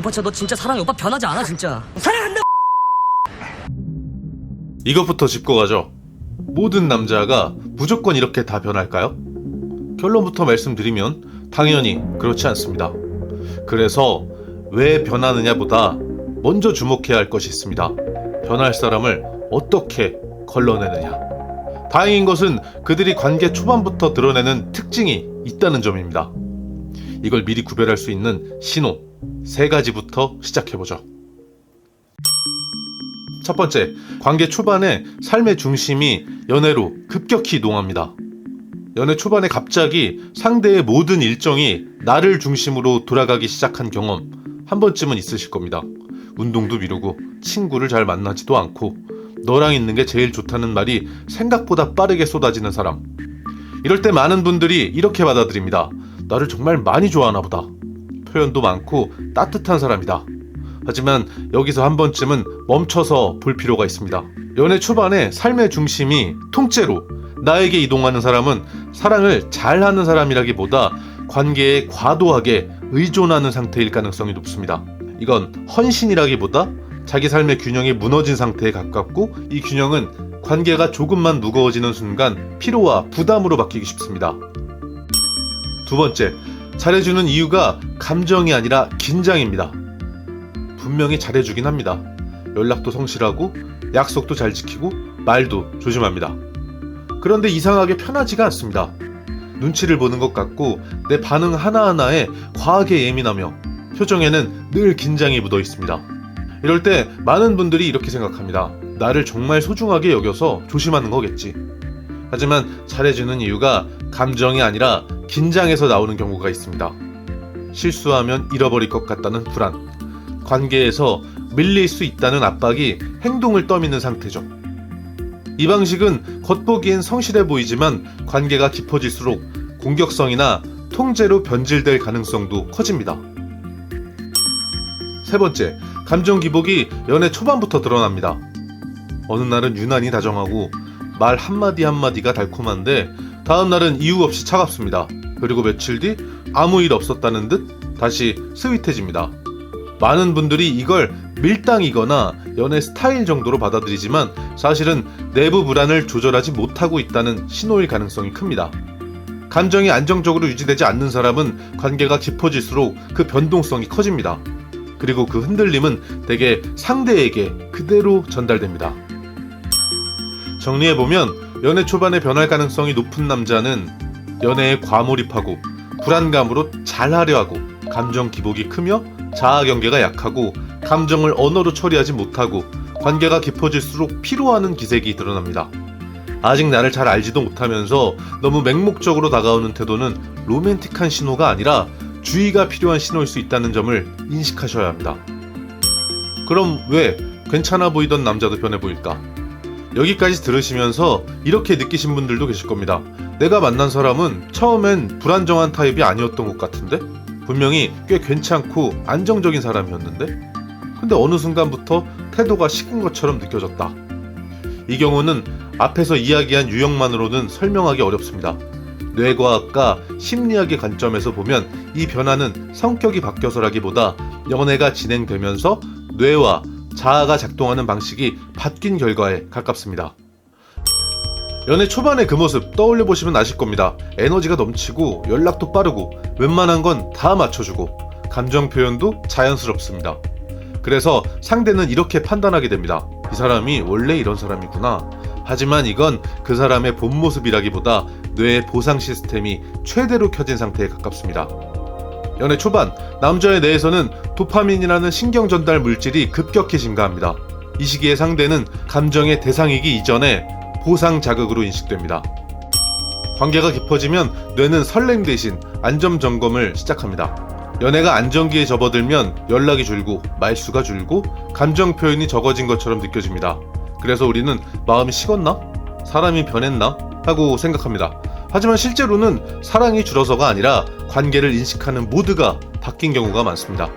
오빠 진짜 너 진짜 사랑해. 오빠 변하지 않아 진짜. 사랑한다. 이것부터 짚고 가죠. 모든 남자가 무조건 이렇게 다 변할까요? 결론부터 말씀드리면 당연히 그렇지 않습니다. 그래서 왜 변하느냐보다 먼저 주목해야 할 것이 있습니다. 변할 사람을 어떻게 걸러내느냐. 다행인 것은 그들이 관계 초반부터 드러내는 특징이 있다는 점입니다. 이걸 미리 구별할 수 있는 신호 3가지부터 시작해보죠. 첫 번째, 관계 초반에 삶의 중심이 연애로 급격히 이동합니다. 연애 초반에 갑자기 상대의 모든 일정이 나를 중심으로 돌아가기 시작한 경험 한 번쯤은 있으실 겁니다. 운동도 미루고 친구를 잘 만나지도 않고 너랑 있는 게 제일 좋다는 말이 생각보다 빠르게 쏟아지는 사람. 이럴 때 많은 분들이 이렇게 받아들입니다. 나를 정말 많이 좋아하나 보다. 표현도 많고 따뜻한 사람이다. 하지만 여기서 한 번쯤은 멈춰서 볼 필요가 있습니다. 연애 초반에 삶의 중심이 통째로 나에게 이동하는 사람은 사랑을 잘하는 사람이라기보다 관계에 과도하게 의존하는 상태일 가능성이 높습니다. 이건 헌신이라기보다 자기 삶의 균형이 무너진 상태에 가깝고, 이 균형은 관계가 조금만 무거워지는 순간 피로와 부담으로 바뀌기 쉽습니다. 두 번째, 잘해주는 이유가 감정이 아니라 긴장입니다. 분명히 잘해주긴 합니다. 연락도 성실하고 약속도 잘 지키고 말도 조심합니다. 그런데 이상하게 편하지가 않습니다. 눈치를 보는 것 같고 내 반응 하나하나에 과하게 예민하며 표정에는 늘 긴장이 묻어 있습니다. 이럴 때 많은 분들이 이렇게 생각합니다. 나를 정말 소중하게 여겨서 조심하는 거겠지. 하지만 잘해주는 이유가 감정이 아니라 긴장해서 나오는 경우가 있습니다. 실수하면 잃어버릴 것 같다는 불안, 관계에서 밀릴 수 있다는 압박이 행동을 떠미는 상태죠. 이 방식은 겉보기엔 성실해 보이지만 관계가 깊어질수록 공격성이나 통제로 변질될 가능성도 커집니다. 세 번째, 감정 기복이 연애 초반부터 드러납니다. 어느 날은 유난히 다정하고 말 한마디 한마디가 달콤한데 다음 날은 이유 없이 차갑습니다. 그리고 며칠 뒤 아무 일 없었다는 듯 다시 스윗해집니다. 많은 분들이 이걸 밀당이거나 연애 스타일 정도로 받아들이지만 사실은 내부 불안을 조절하지 못하고 있다는 신호일 가능성이 큽니다. 감정이 안정적으로 유지되지 않는 사람은 관계가 깊어질수록 그 변동성이 커집니다. 그리고 그 흔들림은 대개 상대에게 그대로 전달됩니다. 정리해보면 연애 초반에 변할 가능성이 높은 남자는 연애에 과몰입하고 불안감으로 잘하려 하고 감정 기복이 크며 자아 경계가 약하고 감정을 언어로 처리하지 못하고 관계가 깊어질수록 피로하는 기색이 드러납니다. 아직 나를 잘 알지도 못하면서 너무 맹목적으로 다가오는 태도는 로맨틱한 신호가 아니라 주의가 필요한 신호일 수 있다는 점을 인식하셔야 합니다. 그럼 왜 괜찮아 보이던 남자도 변해 보일까? 여기까지 들으시면서 이렇게 느끼신 분들도 계실 겁니다. 내가 만난 사람은 처음엔 불안정한 타입이 아니었던 것 같은데? 분명히 꽤 괜찮고 안정적인 사람이었는데? 근데 어느 순간부터 태도가 식은 것처럼 느껴졌다. 이 경우는 앞에서 이야기한 유형만으로는 설명하기 어렵습니다. 뇌과학과 심리학의 관점에서 보면 이 변화는 성격이 바뀌어서라기보다 연애가 진행되면서 뇌와 자아가 작동하는 방식이 바뀐 결과에 가깝습니다. 연애 초반의 그 모습 떠올려 보시면 아실 겁니다. 에너지가 넘치고 연락도 빠르고 웬만한 건 다 맞춰주고 감정 표현도 자연스럽습니다. 그래서 상대는 이렇게 판단하게 됩니다. 이 사람이 원래 이런 사람이구나. 하지만 이건 그 사람의 본 모습이라기보다 뇌의 보상 시스템이 최대로 켜진 상태에 가깝습니다. 연애 초반, 남자의 뇌에서는 도파민이라는 신경 전달 물질이 급격히 증가합니다. 이 시기에 상대는 감정의 대상이기 이전에 보상 자극으로 인식됩니다. 관계가 깊어지면 뇌는 설렘 대신 안전 점검을 시작합니다. 연애가 안정기에 접어들면 연락이 줄고 말수가 줄고 감정 표현이 적어진 것처럼 느껴집니다. 그래서 우리는 마음이 식었나? 사람이 변했나? 하고 생각합니다. 하지만 실제로는 사랑이 줄어서가 아니라 관계를 인식하는 모드가 바뀐 경우가 많습니다.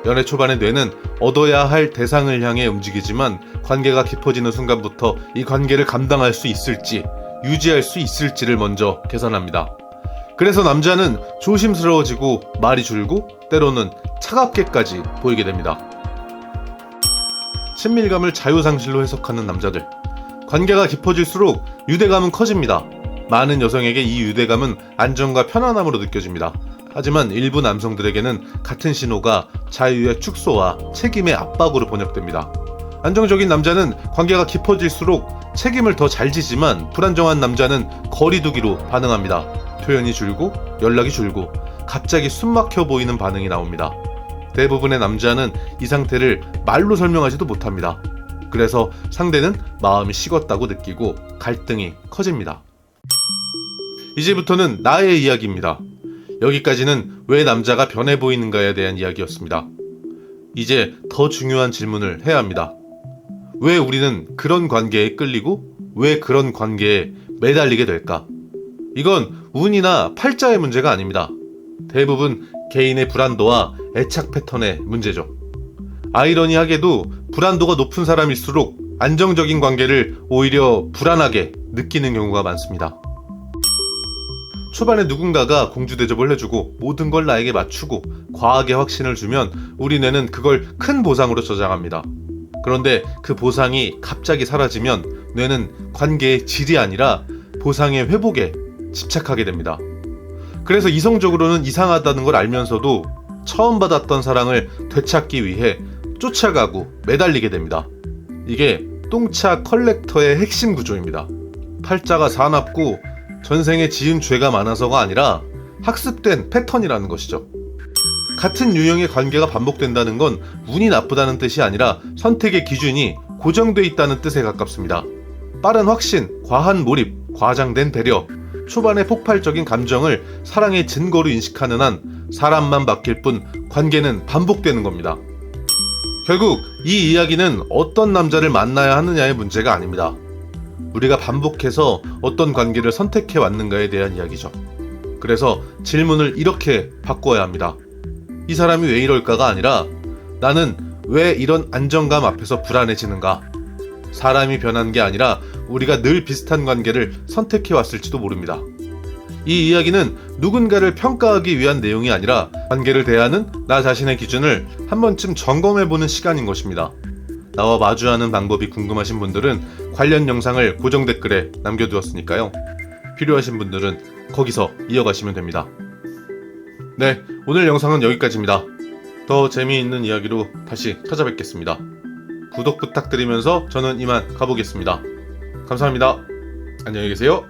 연애 초반의 뇌는 얻어야 할 대상을 향해 움직이지만 관계가 깊어지는 순간부터 이 관계를 감당할 수 있을지, 유지할 수 있을지를 먼저 계산합니다. 그래서 남자는 조심스러워지고 말이 줄고 때로는 차갑게까지 보이게 됩니다. 친밀감을 자유상실로 해석하는 남자들. 관계가 깊어질수록 유대감은 커집니다. 많은 여성에게 이 유대감은 안정과 편안함으로 느껴집니다. 하지만 일부 남성들에게는 같은 신호가 자유의 축소와 책임의 압박으로 번역됩니다. 안정적인 남자는 관계가 깊어질수록 책임을 더 잘 지지만 불안정한 남자는 거리두기로 반응합니다. 표현이 줄고 연락이 줄고 갑자기 숨막혀 보이는 반응이 나옵니다. 대부분의 남자는 이 상태를 말로 설명하지도 못합니다. 그래서 상대는 마음이 식었다고 느끼고 갈등이 커집니다. 이제부터는 나의 이야기입니다. 여기까지는 왜 남자가 변해 보이는가에 대한 이야기였습니다. 이제 더 중요한 질문을 해야 합니다. 왜 우리는 그런 관계에 끌리고 왜 그런 관계에 매달리게 될까? 이건 운이나 팔자의 문제가 아닙니다. 대부분 개인의 불안도와 애착 패턴의 문제죠. 아이러니하게도 불안도가 높은 사람일수록 안정적인 관계를 오히려 불안하게 느끼는 경우가 많습니다. 초반에 누군가가 공주 대접을 해주고 모든 걸 나에게 맞추고 과하게 확신을 주면 우리 뇌는 그걸 큰 보상으로 저장합니다. 그런데 그 보상이 갑자기 사라지면 뇌는 관계의 질이 아니라 보상의 회복에 집착하게 됩니다. 그래서 이성적으로는 이상하다는 걸 알면서도 처음 받았던 사랑을 되찾기 위해 쫓아가고 매달리게 됩니다. 이게 똥차 컬렉터의 핵심 구조입니다. 팔자가 사납고 전생에 지은 죄가 많아서가 아니라 학습된 패턴이라는 것이죠. 같은 유형의 관계가 반복된다는 건 운이 나쁘다는 뜻이 아니라 선택의 기준이 고정돼 있다는 뜻에 가깝습니다. 빠른 확신, 과한 몰입, 과장된 배려, 초반의 폭발적인 감정을 사랑의 증거로 인식하는 한 사람만 바뀔 뿐 관계는 반복되는 겁니다. 결국 이 이야기는 어떤 남자를 만나야 하느냐의 문제가 아닙니다. 우리가 반복해서 어떤 관계를 선택해 왔는가에 대한 이야기죠. 그래서 질문을 이렇게 바꿔야 합니다. 이 사람이 왜 이럴까가 아니라 나는 왜 이런 안정감 앞에서 불안해지는가? 사람이 변한 게 아니라 우리가 늘 비슷한 관계를 선택해 왔을지도 모릅니다. 이 이야기는 누군가를 평가하기 위한 내용이 아니라 관계를 대하는 나 자신의 기준을 한 번쯤 점검해보는 시간인 것입니다. 나와 마주하는 방법이 궁금하신 분들은 관련 영상을 고정 댓글에 남겨두었으니까요. 필요하신 분들은 거기서 이어가시면 됩니다. 네, 오늘 영상은 여기까지입니다. 더 재미있는 이야기로 다시 찾아뵙겠습니다. 구독 부탁드리면서 저는 이만 가보겠습니다. 감사합니다. 안녕히 계세요.